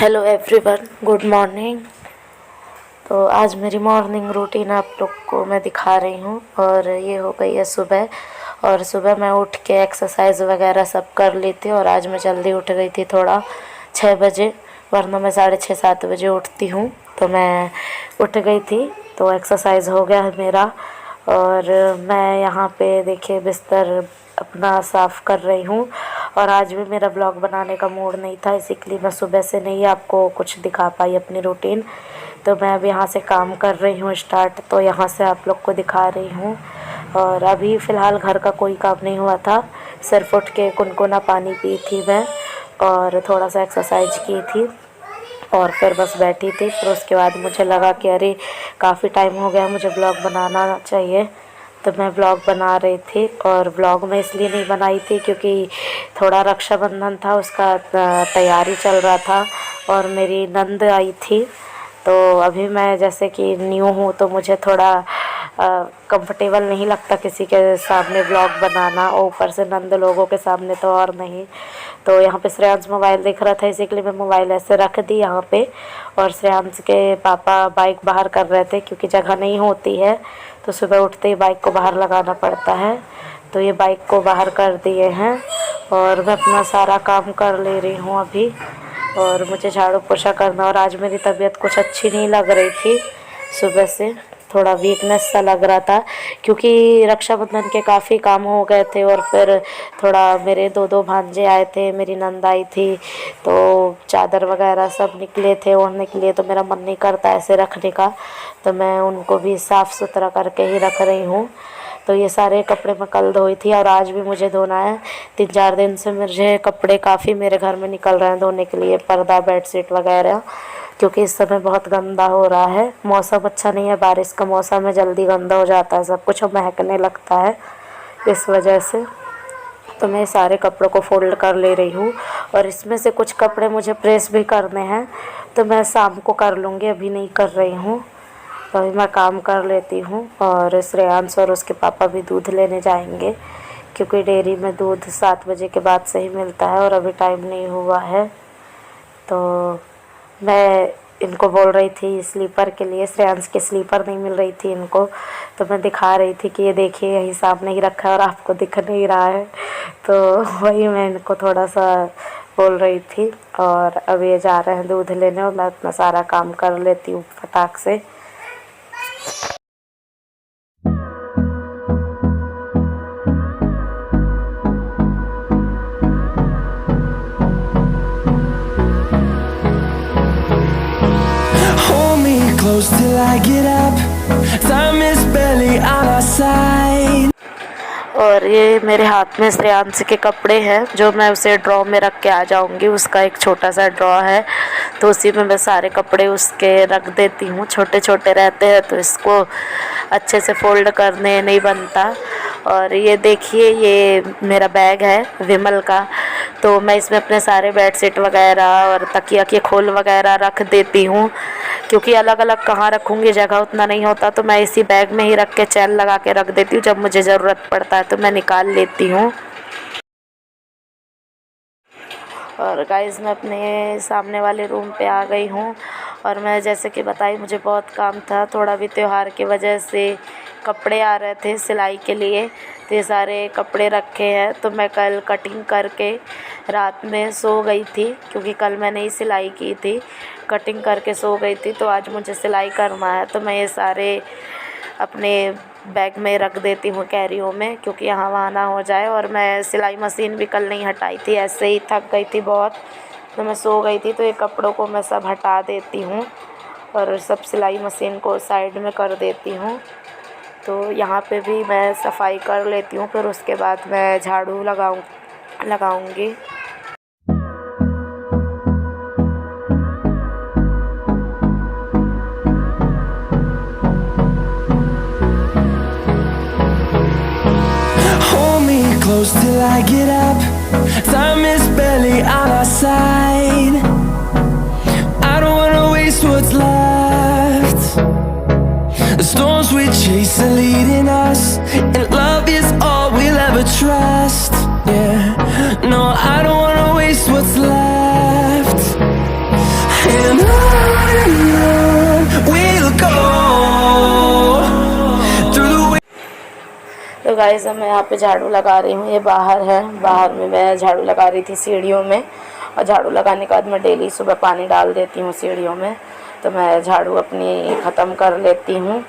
Hello everyone, good morning. तो आज मेरी मॉर्निंग रूटीन आप लोग को मैं दिखा रही हूँ। और ये हो गई है सुबह। और सुबह मैं उठ के एक्सरसाइज वगैरह सब कर ली थी। और आज मैं जल्दी उठ गई थी थोड़ा 6 बजे, वरना मैं 6:30-7 बजे उठती हूँ। तो मैं उठ गई थी, तो एक्सरसाइज हो गया है मेरा। और मैं यहाँ पे देखिए बिस्तर अपना साफ़ कर रही हूँ। और आज भी मेरा ब्लॉग बनाने का मूड नहीं था, इसीलिए मैं सुबह से नहीं आपको कुछ दिखा पाई अपनी रूटीन। तो मैं अब यहाँ से काम कर रही हूँ स्टार्ट, तो यहाँ से आप लोग को दिखा रही हूँ। और अभी फ़िलहाल घर का कोई काम नहीं हुआ था, सिर्फ उठ के गुनगुना पानी पी थी मैं और थोड़ा सा एक्सरसाइज की थी और फिर बस बैठी थी। फिर उसके बाद मुझे लगा कि अरे काफ़ी टाइम हो गया, मुझे ब्लॉग बनाना चाहिए। तो मैं ब्लॉग बना रही थी। और ब्लॉग मैं इसलिए नहीं बनाई थी क्योंकि थोड़ा रक्षाबंधन था, उसका तैयारी चल रहा था और मेरी नंद आई थी। तो अभी मैं जैसे कि न्यू हूँ, तो मुझे थोड़ा कंफर्टेबल नहीं लगता किसी के सामने ब्लॉग बनाना, और ऊपर से नंद लोगों के सामने तो और नहीं। तो यहाँ पे श्रेयांश मोबाइल देख रहा था, इसीलिए मैं मोबाइल ऐसे रख दी यहाँ पे। और श्रेयांश के पापा बाइक बाहर कर रहे थे क्योंकि जगह नहीं होती है, तो सुबह उठते ही बाइक को बाहर लगाना पड़ता है। तो ये बाइक को बाहर कर दिए हैं और मैं अपना सारा काम कर ले रही हूँ अभी। और मुझे झाड़ू पोछा करना। और आज मेरी तबीयत कुछ अच्छी नहीं लग रही थी, सुबह से थोड़ा वीकनेस सा लग रहा था क्योंकि रक्षाबंधन के काफ़ी काम हो गए थे। और फिर थोड़ा मेरे दो भांजे आए थे, मेरी नंद आई थी, तो चादर वगैरह सब निकले थे ओढ़ने के लिए। तो मेरा मन नहीं करता ऐसे रखने का, तो मैं उनको भी साफ़ सुथरा करके ही रख रही हूँ। तो ये सारे कपड़े मैं कल धोई थी और आज भी मुझे धोना है। 3-4 दिन से मुझे कपड़े काफ़ी मेरे घर में निकल रहे हैं धोने के लिए, पर्दा बेडशीट वगैरह, क्योंकि इस समय बहुत गंदा हो रहा है। मौसम अच्छा नहीं है, बारिश का मौसम है, जल्दी गंदा हो जाता है सब कुछ और महकने लगता है इस वजह से। तो मैं सारे कपड़ों को फोल्ड कर ले रही हूँ। और इसमें से कुछ कपड़े मुझे प्रेस भी करने हैं, तो मैं शाम को कर लूँगी, अभी नहीं कर रही हूँ। तो अभी मैं काम कर लेती हूँ। और श्रेयांश और उसके पापा भी दूध लेने जाएंगे क्योंकि डेयरी में दूध 7 बजे के बाद से ही मिलता है और अभी टाइम नहीं हुआ है। तो मैं इनको बोल रही थी स्लीपर के लिए, श्रेयांश के स्लीपर नहीं मिल रही थी इनको, तो मैं दिखा रही थी कि ये देखिए यही सामने ही रखा है और आपको दिख नहीं रहा है। तो वही मैं इनको थोड़ा सा बोल रही थी। और अब ये जा रहे हैं दूध लेने और मैं अपना सारा काम कर लेती हूँ फटाक से। Hold me close till I get up. Time is barely on our side. और ये मेरे हाथ में श्रेयांश के कपड़े हैं जो मैं उसे ड्रॉ में रख के आ जाऊंगी। उसका एक छोटा सा ड्रॉ है, तो उसी में मैं सारे कपड़े उसके रख देती हूँ। छोटे छोटे रहते हैं तो इसको अच्छे से फोल्ड करने नहीं बनता। और ये देखिए ये मेरा बैग है विमल का, तो मैं इसमें अपने सारे बेडशीट वगैरह और तकिया के खोल वगैरह रख देती हूँ क्योंकि अलग अलग कहाँ रखूँगी, जगह उतना नहीं होता। तो मैं इसी बैग में ही रख के चैन लगा के रख देती हूँ, जब मुझे ज़रूरत पड़ता है तो मैं निकाल लेती हूँ। और गाइस मैं अपने सामने वाले रूम पे आ गई हूँ। और मैं जैसे कि बताई मुझे बहुत काम था, थोड़ा भी त्यौहार की वजह से कपड़े आ रहे थे सिलाई के लिए, तो ये सारे कपड़े रखे हैं। तो मैं कल कटिंग करके रात में सो गई थी क्योंकि कल मैंने ही सिलाई की थी, कटिंग करके सो गई थी। तो आज मुझे सिलाई करना है, तो मैं ये सारे अपने बैग में रख देती हूँ कैरियों में, क्योंकि यहाँ वहाँ ना हो जाए। और मैं सिलाई मशीन भी कल नहीं हटाई थी, ऐसे ही थक गई थी बहुत, तो मैं सो गई थी। तो ये कपड़ों को मैं सब हटा देती हूँ और सब सिलाई मशीन को साइड में कर देती हूँ। तो यहाँ पे भी मैं सफाई कर लेती हूँ, फिर उसके बाद मैं झाड़ू लगाऊंगी। Hold me close till I get up. Time is barely on our side. I don't wanna waste what's left. The storms we chase are leading us, and love is all we'll ever trust. Yeah, no, I don't wanna waste what's left. and on we'll go through the way. तो guys मैं यहाँ पे झाड़ू लगा रही हूँ। ये बाहर है, बाहर में मैं झाड़ू लगा रही थी सीढ़ियों में, और झाड़ू लगाने के बाद मैं डेली सुबह पानी डाल देती हूँ सीढ़ियों में। तो मैं झाड़ू अपनी ख़त्म कर लेती हूँ।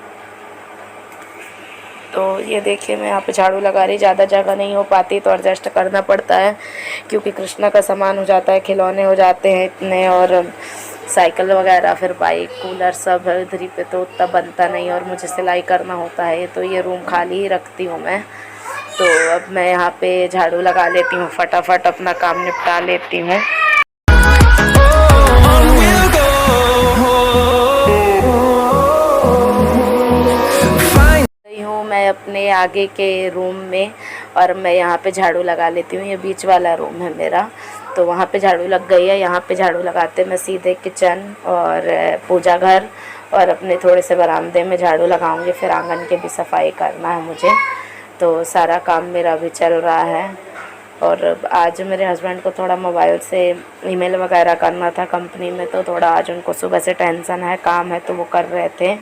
तो ये देखिए मैं यहाँ पे झाड़ू लगा रही, ज़्यादा जगह नहीं हो पाती तो एडजस्ट करना पड़ता है, क्योंकि कृष्णा का सामान हो जाता है, खिलौने हो जाते हैं इतने, और साइकिल वगैरह, फिर बाइक, कूलर सब है इधर ही पे, तो उतना बनता नहीं, और मुझे सिलाई करना होता है। तो ये रूम खाली ही रखती हूँ मैं। तो अब मैं यहाँ पे झाड़ू लगा लेती हूँ, फटाफट अपना काम निपटा लेती हूँ। मैं अपने आगे के रूम में, और मैं यहाँ पे झाड़ू लगा लेती हूँ। ये बीच वाला रूम है मेरा, तो वहाँ पे झाड़ू लग गई है। यहाँ पे झाड़ू लगाते मैं सीधे किचन और पूजा घर और अपने थोड़े से बरामदे में झाड़ू लगाऊंगी। फिर आंगन के भी सफाई करना है मुझे, तो सारा काम मेरा अभी चल रहा है। और आज मेरे हस्बैंड को थोड़ा मोबाइल से ईमेल वगैरह करना था कंपनी में, तो थोड़ा आज उनको सुबह से टेंशन है, काम है, तो वो कर रहे थे,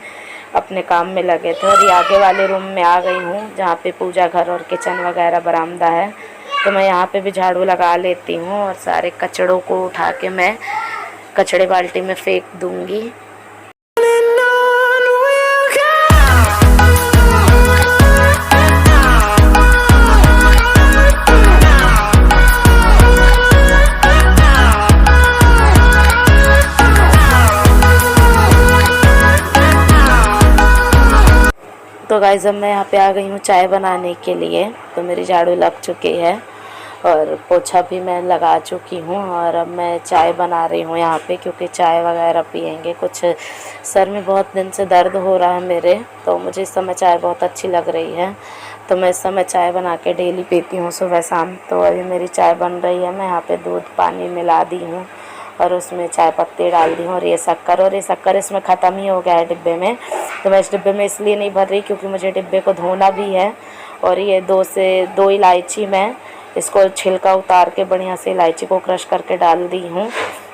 अपने काम में लगे थे। और ये आगे वाले रूम में आ गई हूँ जहाँ पे पूजा घर और किचन वगैरह बरामदा है। तो मैं यहाँ पे भी झाड़ू लगा लेती हूँ, और सारे कचड़ों को उठा के मैं कचड़े बाल्टी में फेंक दूँगी। तो गाइस अब मैं यहाँ पे आ गई हूँ चाय बनाने के लिए। तो मेरी झाड़ू लग चुकी है और पोछा भी मैं लगा चुकी हूँ, और अब मैं चाय बना रही हूँ यहाँ पे, क्योंकि चाय वगैरह पियेंगे। कुछ सर में बहुत दिन से दर्द हो रहा है मेरे, तो मुझे इस समय चाय बहुत अच्छी लग रही है। तो मैं इस समय चाय बना के डेली पीती हूँ सुबह शाम। तो अभी मेरी चाय बन रही है। मैं यहाँ पे दूध पानी मिला दी हूँ और उसमें चाय पत्ती डाल दी हूँ, और ये शक्कर इसमें ख़त्म ही हो गया है डिब्बे में। तो मैं इस डिब्बे में इसलिए नहीं भर रही क्योंकि मुझे डिब्बे को धोना भी है। और ये 2 इलायची मैं इसको छिलका उतार के बढ़िया से इलायची को क्रश करके डाल दी हूँ।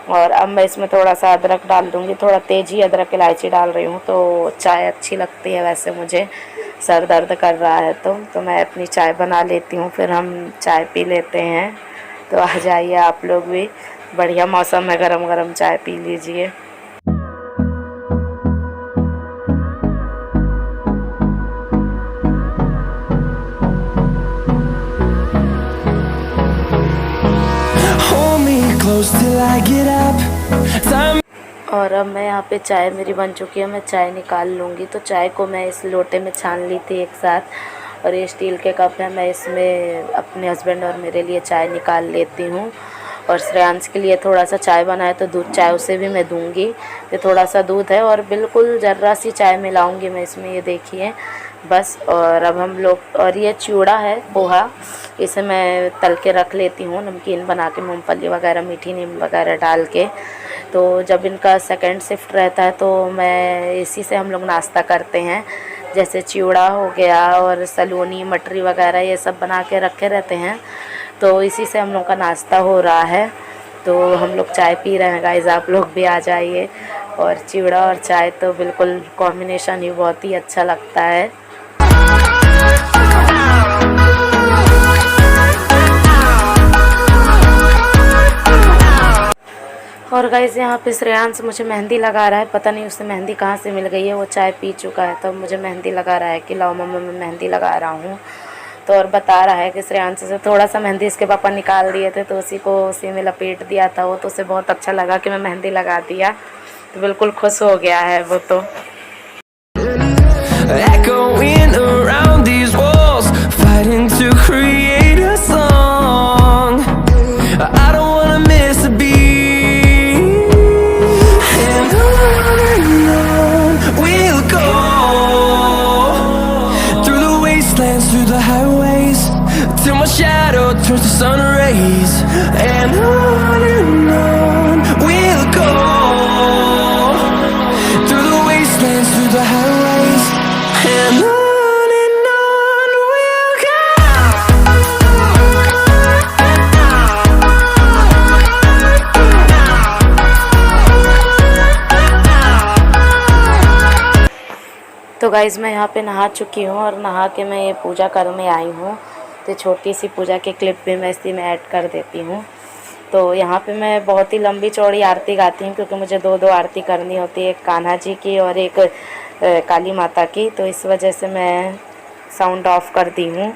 और अब मैं इसमें थोड़ा सा अदरक डाल दूँगी, थोड़ा तेज़ ही अदरक इलायची डाल रही हूँ, तो चाय अच्छी लगती है। वैसे मुझे सर दर्द कर रहा है तो मैं अपनी चाय बना लेती हूँ, फिर हम चाय पी लेते हैं। तो आ जाइए आप लोग भी, बढ़िया मौसम में गरम गरम चाय पी लीजिए। और अब मैं यहाँ पे चाय मेरी बन चुकी है, मैं चाय निकाल लूँगी। तो चाय को मैं इस लोटे में छान ली थी एक साथ, और ये स्टील के कप है, मैं इसमें अपने हस्बैंड और मेरे लिए चाय निकाल लेती हूँ। और श्रेयांश के लिए थोड़ा सा चाय बनाए तो दूध चाय उसे भी मैं दूंगी। ये थोड़ा सा दूध है और बिल्कुल ज़रा सी चाय मिलाऊंगी मैं इसमें, ये देखिए बस। और अब हम लोग, और ये चिवड़ा है पोहा, इसे मैं तल के रख लेती हूँ, नमकीन बना के मूंगफली वगैरह मीठी नीम वगैरह डाल के। तो जब इनका सेकंड शिफ्ट रहता है तो मैं इसी से हम लोग नाश्ता करते हैं, जैसे चिवड़ा हो गया और सलोनी मटरी वगैरह ये सब बना के रखे रहते हैं, तो इसी से हम लोग का नाश्ता हो रहा है। तो हम लोग चाय पी रहे हैं गाइस, आप लोग भी आ जाइए। और चिवड़ा और चाय तो बिल्कुल कॉम्बिनेशन ही बहुत ही अच्छा लगता है। और गाइस यहाँ पे श्रेयांश मुझे मेहंदी लगा रहा है, पता नहीं उसे मेहंदी कहाँ से मिल गई है, वो चाय पी चुका है तो मुझे मेहंदी लगा रहा है कि लाओ मम्मा मैं मेहंदी लगा रहा हूँ। तो और बता रहा है कि श्रेयांश से थोड़ा सा मेहंदी इसके पापा निकाल दिए थे, तो उसी में लपेट दिया था वो, तो उसे बहुत अच्छा लगा कि मैं मेहंदी लगा दिया, तो बिल्कुल खुश हो गया है वो। तो echoing around these walls, fighting to create a song. I don't wanna miss a beat, and on we'll go through the wastelands, through the highways, till my shadow turns to sun rays, and on we'll go through the wastelands, through the highways, and on we'll go. Guys मैं यहाँ पे नहा चुकी हूँ और नहा के मैं ये पूजा करने आई हूँ। तो छोटी सी पूजा के क्लिप भी मैं इसी में ऐड कर देती हूँ। तो यहाँ पे मैं बहुत ही लंबी चौड़ी आरती गाती हूँ क्योंकि मुझे दो आरती करनी होती है, एक कान्हा जी की और एक काली माता की। तो इस वजह से मैं साउंड ऑफ कर दी हूँ।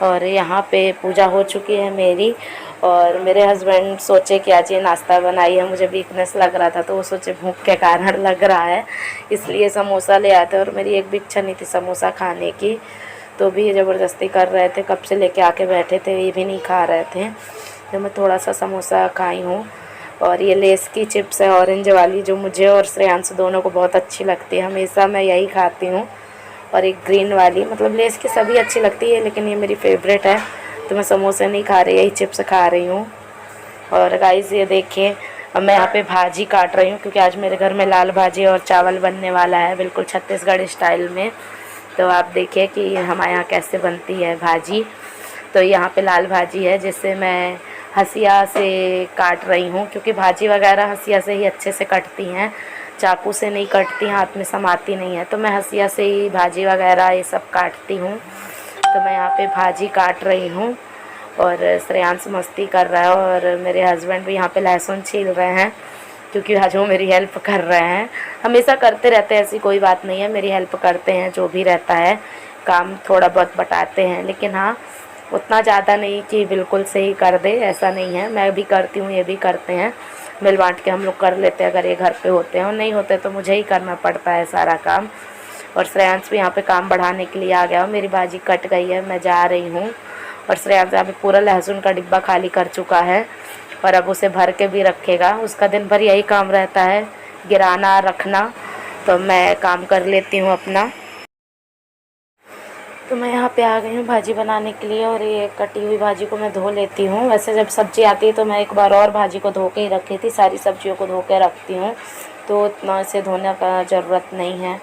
और यहाँ पे पूजा हो चुकी है मेरी। और मेरे हस्बैंड सोचे कि आज ये नाश्ता बनाई है, मुझे वीकनेस लग रहा था तो वो सोचे भूख के कारण लग रहा है, इसलिए समोसा ले आते। और मेरी एक भी इच्छा नहीं थी समोसा खाने की, तो भी ये ज़बरदस्ती कर रहे थे, कब से लेके आके बैठे थे, ये भी नहीं खा रहे थे। तो मैं थोड़ा सा समोसा खाई हूँ। और ये लेस की चिप्स है ऑरेंज वाली, जो मुझे और श्रेयांश दोनों को बहुत अच्छी लगती है, हमेशा मैं यही खाती हूँ। और एक ग्रीन वाली, मतलब लेस की सभी अच्छी लगती है लेकिन ये मेरी फेवरेट है। तो मैं समोसे नहीं खा रही, यही चिप्स खा रही हूँ। और गाइस ये देखिए, अब मैं यहाँ पे भाजी काट रही हूँ क्योंकि आज मेरे घर में लाल भाजी और चावल बनने वाला है, बिल्कुल छत्तीसगढ़ स्टाइल में। तो आप देखिए कि हमारे यहाँ कैसे बनती है भाजी। तो यहाँ पे लाल भाजी है जिससे मैं हंसिया से काट रही हूँ, क्योंकि भाजी वगैरह हंसिया से ही अच्छे से कटती हैं, चाकू से नहीं कटती, हाथ में समाती नहीं है। तो मैं हंसिया से ही भाजी वगैरह ये सब काटती हूँ। तो मैं यहाँ पे भाजी काट रही हूँ और श्रेयांश मस्ती कर रहा है और मेरे हस्बैंड भी यहाँ पे लहसुन छील रहे हैं, क्योंकि आज वो मेरी हेल्प कर रहे हैं। हमेशा करते रहते हैं, ऐसी कोई बात नहीं है, मेरी हेल्प करते हैं, जो भी रहता है काम थोड़ा बहुत बटाते हैं, लेकिन हाँ उतना ज़्यादा नहीं कि बिल्कुल सही कर दे, ऐसा नहीं है। मैं भी करती हूँ, ये भी करते हैं, मिल बांट के हम लोग कर लेते हैं। अगर ये घर पे होते हैं और नहीं होते तो मुझे ही करना पड़ता है सारा काम। और श्रेयांश भी यहाँ पे काम बढ़ाने के लिए आ गया। मेरी भाजी कट गई है, मैं जा रही हूँ। और श्रेयांश यहाँ पे पूरा लहसुन का डिब्बा खाली कर चुका है और अब उसे भर के भी रखेगा। उसका दिन भर यही काम रहता है, गिराना रखना। तो मैं काम कर लेती हूँ अपना। तो मैं यहाँ पे आ गई हूँ भाजी बनाने के लिए और ये कटी हुई भाजी को मैं धो लेती हूँ। वैसे जब सब्ज़ी आती है तो मैं एक बार और भाजी को धो के ही रखी थी, सारी सब्जियों को धो के रखती हूँ, तो इतना इसे धोने का ज़रूरत नहीं है।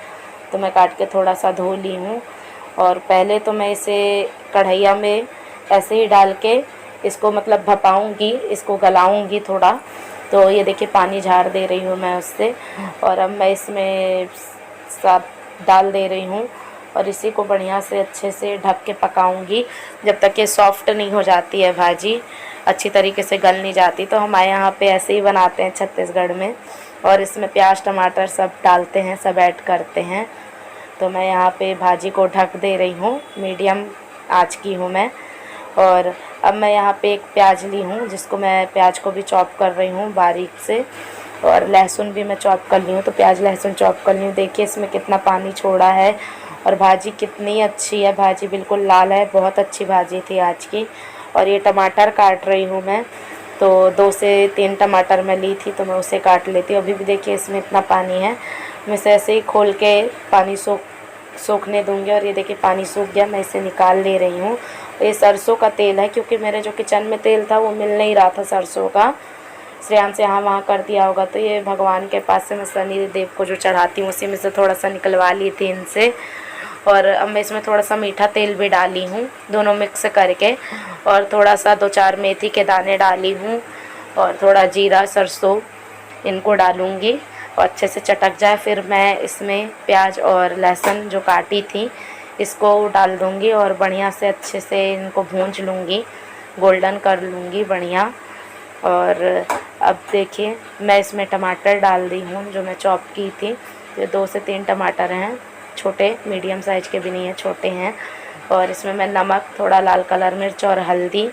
तो मैं काट के थोड़ा सा धो ली हूँ। और पहले तो मैं इसे कढ़ैया में ऐसे ही डाल के इसको मतलब भपाऊँगी, इसको गलाऊँगी थोड़ा। तो ये देखिए पानी झाड़ दे रही हूँ मैं उससे। और अब मैं इसमें सब डाल दे रही हूँ और इसी को बढ़िया से अच्छे से ढक के पकाऊंगी जब तक ये सॉफ्ट नहीं हो जाती है भाजी, अच्छी तरीके से गल नहीं जाती। तो हमारे यहाँ पे ऐसे ही बनाते हैं छत्तीसगढ़ में। और इसमें प्याज टमाटर सब डालते हैं, सब ऐड करते हैं। तो मैं यहाँ पे भाजी को ढक दे रही हूँ, मीडियम आँच की हूँ मैं। और अब मैं यहाँ पे एक प्याज ली हूँ, जिसको मैं प्याज को भी चॉप कर रही हूँ बारीक से, और लहसुन भी मैं चॉप कर ली हूँ। तो प्याज लहसुन चॉप कर ली हूँ। देखिए इसमें कितना पानी छोड़ा है और भाजी कितनी अच्छी है, भाजी बिल्कुल लाल है, बहुत अच्छी भाजी थी आज की। और ये टमाटर काट रही हूँ मैं, तो 2 से 3 टमाटर मैं ली थी, तो मैं उसे काट लेती हूँ। अभी भी देखिए इसमें इतना पानी है, मैं इसे ऐसे ही खोल के पानी सोखने दूँगी। और ये देखिए पानी सूख गया, मैं इसे निकाल ले रही हूँ। ये सरसों का तेल है, क्योंकि मेरे जो किचन में तेल था वो मिल नहीं रहा था सरसों का। श्रेयांश से यहाँ वहाँ कर दिया होगा, तो ये भगवान के पास से मैं शनि देव को जो चढ़ाती हूँ उसी में से थोड़ा सा निकलवा ली थी इनसे। और अब मैं इसमें थोड़ा सा मीठा तेल भी डाली हूँ, दोनों मिक्स करके। और थोड़ा सा 2-4 मेथी के दाने डाली हूँ और थोड़ा जीरा सरसों इनको डालूँगी और अच्छे से चटक जाए। फिर मैं इसमें प्याज और लहसुन जो काटी थी इसको डाल दूँगी और बढ़िया से अच्छे से इनको भूंज लूँगी, गोल्डन कर लूँगी बढ़िया। और अब देखिए मैं इसमें टमाटर डाल दी हूँ जो मैं चॉप की थी। ये 2 से 3 टमाटर हैं, छोटे, मीडियम साइज़ के भी नहीं हैं, छोटे हैं। और इसमें मैं नमक, थोड़ा लाल कलर मिर्च और हल्दी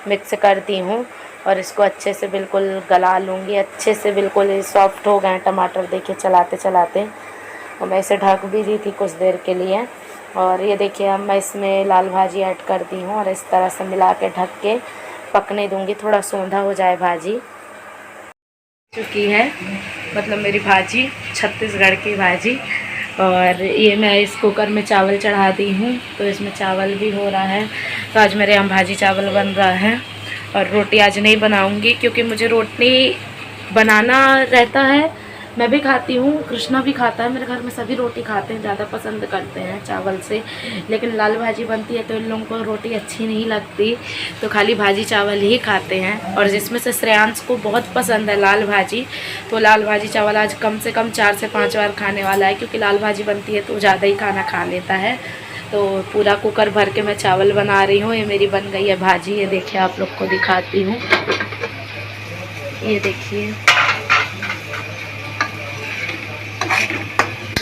मिक्स कर दी हूँ और इसको अच्छे से बिल्कुल गला लूँगी। अच्छे से बिल्कुल सॉफ्ट हो गए टमाटर, देखिए चलाते चलाते। और मैं इसे ढक भी दी थी कुछ देर के लिए। और ये देखिए अब मैं इसमें लाल भाजी ऐड कर दी हूँ और इस तरह से मिला के ढक के पकने दूँगी, थोड़ा सौंधा हो जाए भाजी। चुकी है मतलब मेरी भाजी, छत्तीसगढ़ की भाजी। और ये मैं इस कुकर में चावल चढ़ा दी हूँ, तो इसमें चावल भी हो रहा है। तो आज मेरे यहाँ भाजी चावल बन रहा है। और रोटी आज नहीं बनाऊँगी, क्योंकि मुझे रोटी बनाना रहता है मैं भी खाती हूँ, कृष्णा भी खाता है, मेरे घर में सभी रोटी खाते हैं, ज़्यादा पसंद करते हैं चावल से। लेकिन लाल भाजी बनती है तो इन लोगों को रोटी अच्छी नहीं लगती, तो खाली भाजी चावल ही खाते हैं। और जिसमें से श्रेयांश को बहुत पसंद है लाल भाजी, तो लाल भाजी चावल आज कम से कम 4 से 5 बार खाने वाला है, क्योंकि लाल भाजी बनती है तो ज़्यादा ही खाना खा लेता है। तो पूरा कुकर भर के मैं चावल बना रही हूँ। ये मेरी बन गई है भाजी, ये देखिए आप लोग को दिखाती हूँ, ये देखिए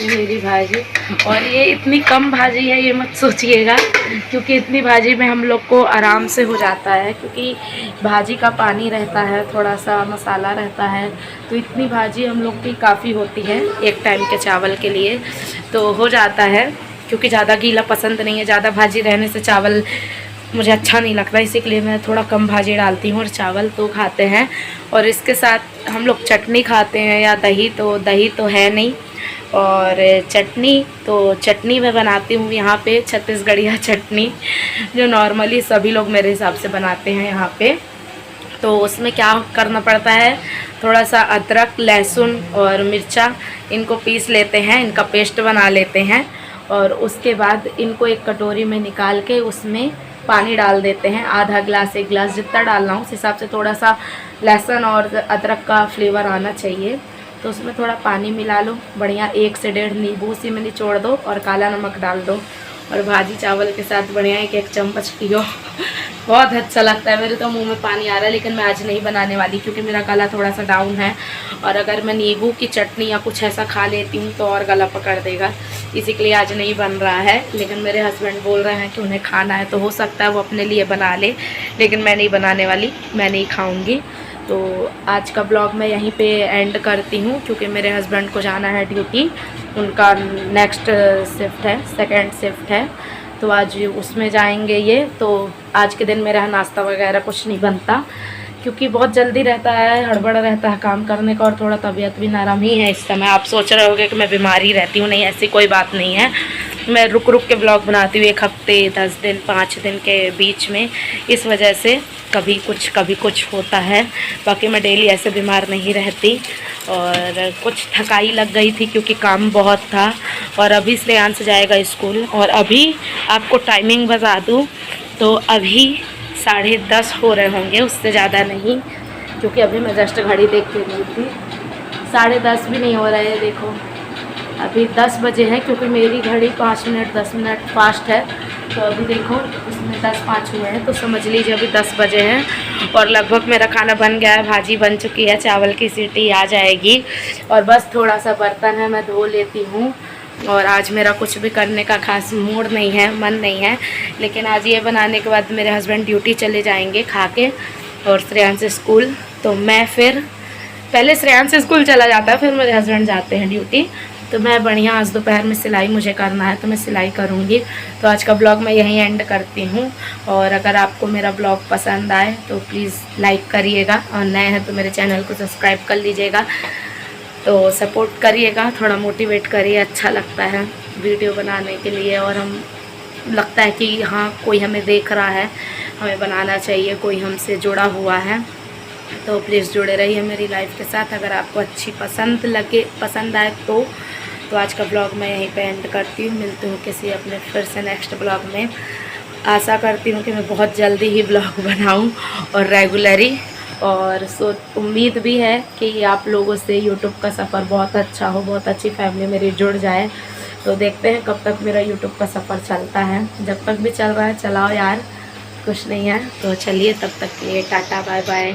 मेरी भाजी। और ये इतनी कम भाजी है ये मत सोचिएगा, क्योंकि इतनी भाजी में हम लोग को आराम से हो जाता है, क्योंकि भाजी का पानी रहता है, थोड़ा सा मसाला रहता है, तो इतनी भाजी हम लोग की काफ़ी होती है एक टाइम के चावल के लिए, तो हो जाता है। क्योंकि ज़्यादा गीला पसंद नहीं है, ज़्यादा भाजी रहने से चावल मुझे अच्छा नहीं लगता, इसीलिए मैं थोड़ा कम भाजी डालती हूँ और चावल तो खाते हैं। और इसके साथ हम लोग चटनी खाते हैं या दही, तो दही तो है नहीं, और चटनी मैं बनाती हूँ यहाँ पे छत्तीसगढ़िया चटनी, जो नॉर्मली सभी लोग मेरे हिसाब से बनाते हैं यहाँ पे। तो उसमें क्या करना पड़ता है, थोड़ा सा अदरक, लहसुन और मिर्चा इनको पीस लेते हैं, इनका पेस्ट बना लेते हैं, और उसके बाद इनको एक कटोरी में निकाल के उसमें पानी डाल देते हैं, आधा गिलास 1 गिलास जितना डालना हो उस हिसाब से। थोड़ा सा लहसुन और अदरक का फ्लेवर आना चाहिए, तो उसमें थोड़ा पानी मिला लो, बढ़िया 1 से 1.5 नींबू उसी में निचोड़ दो और काला नमक डाल दो, और भाजी चावल के साथ बढ़िया 1 चम्मच पियो। बहुत अच्छा लगता है, मेरे तो मुंह में पानी आ रहा है। लेकिन मैं आज नहीं बनाने वाली, क्योंकि मेरा गला थोड़ा सा डाउन है, और अगर मैं नींबू की चटनी या कुछ ऐसा खा लेती हूँ तो और गला पकड़ देगा, इसी के लिए आज नहीं बन रहा है। लेकिन मेरे हस्बैंड बोल रहे हैं कि उन्हें खाना है, तो हो सकता है वो अपने लिए बना ले, लेकिन मैं नहीं बनाने वाली, मैं नहीं खाऊँगी। तो आज का ब्लॉग मैं यहीं पे एंड करती हूँ, क्योंकि मेरे हस्बैंड को जाना है ड्यूटी, उनका नेक्स्ट शिफ्ट है, 2nd शिफ्ट है, तो आज उसमें जाएंगे ये। तो आज के दिन मेरा नाश्ता वगैरह कुछ नहीं बनता, क्योंकि बहुत जल्दी रहता है, हड़बड़ रहता है काम करने का, और थोड़ा तबीयत भी नरम ही है इस समय। आप सोच रहे होगे कि मैं बीमारी रहती हूँ, नहीं ऐसी कोई बात नहीं है। मैं रुक रुक के ब्लॉग बनाती हूँ, 1 हफ्ते 10 दिन 5 दिन के बीच में, इस वजह से कभी कुछ होता है। बाकी मैं डेली ऐसे बीमार नहीं रहती, और कुछ थकाई लग गई थी क्योंकि काम बहुत था। और अभी श्रेयांश जाएगा स्कूल, और अभी आपको टाइमिंग बता दूँ तो अभी 10:30 हो रहे होंगे, उससे ज़्यादा नहीं, क्योंकि अभी मैं जस्ट घड़ी देख के गई थी, 10:30 भी नहीं हो रहे हैं। देखो अभी 10 बजे है, क्योंकि मेरी घड़ी 5 मिनट 10 मिनट फास्ट है, तो अभी देखो उसमें 10:05 हुए हैं, तो समझ लीजिए अभी 10 बजे हैं। और लगभग मेरा खाना बन गया है, भाजी बन चुकी है, चावल की सीटी आ जाएगी, और बस थोड़ा सा बर्तन है मैं धो लेती हूँ। और आज मेरा कुछ भी करने का खास मूड नहीं है, मन नहीं है, लेकिन आज ये बनाने के बाद मेरे हस्बैंड ड्यूटी चले जाएंगे खा के, और श्रेयांश स्कूल। तो मैं फिर पहले श्रेयांश स्कूल चला जाता है, फिर मेरे हस्बैंड जाते हैं ड्यूटी, तो मैं बढ़िया आज दोपहर में सिलाई मुझे करना है, तो मैं सिलाई करूँगी। तो आज का ब्लॉग मैं यहीं एंड करती हूँ, और अगर आपको मेरा ब्लॉग पसंद आए तो प्लीज़ लाइक करिएगा, और नए हैं तो मेरे चैनल को सब्सक्राइब कर लीजिएगा, तो सपोर्ट करिएगा, थोड़ा मोटिवेट करिए, अच्छा लगता है वीडियो बनाने के लिए, और हम लगता है कि हाँ कोई हमें देख रहा है, हमें बनाना चाहिए, कोई हमसे जुड़ा हुआ है। तो प्लीज़ जुड़े रहिए मेरी लाइफ के साथ। अगर आपको अच्छी पसंद आए तो आज का ब्लॉग मैं यहीं पे एंड करती हूँ। मिलती हूँ किसी अपने फिर से नेक्स्ट ब्लॉग में। आशा करती हूँ कि मैं बहुत जल्दी ही ब्लॉग बनाऊँ और रेगुलरी, और उम्मीद भी है कि आप लोगों से यूट्यूब का सफ़र बहुत अच्छा हो, बहुत अच्छी फैमिली मेरी जुड़ जाए। तो देखते हैं कब तक मेरा यूट्यूब का सफ़र चलता है, जब तक भी चल रहा है चलाओ यार, कुछ नहीं है। तो चलिए तब तक के लिए टाटा बाय बाय।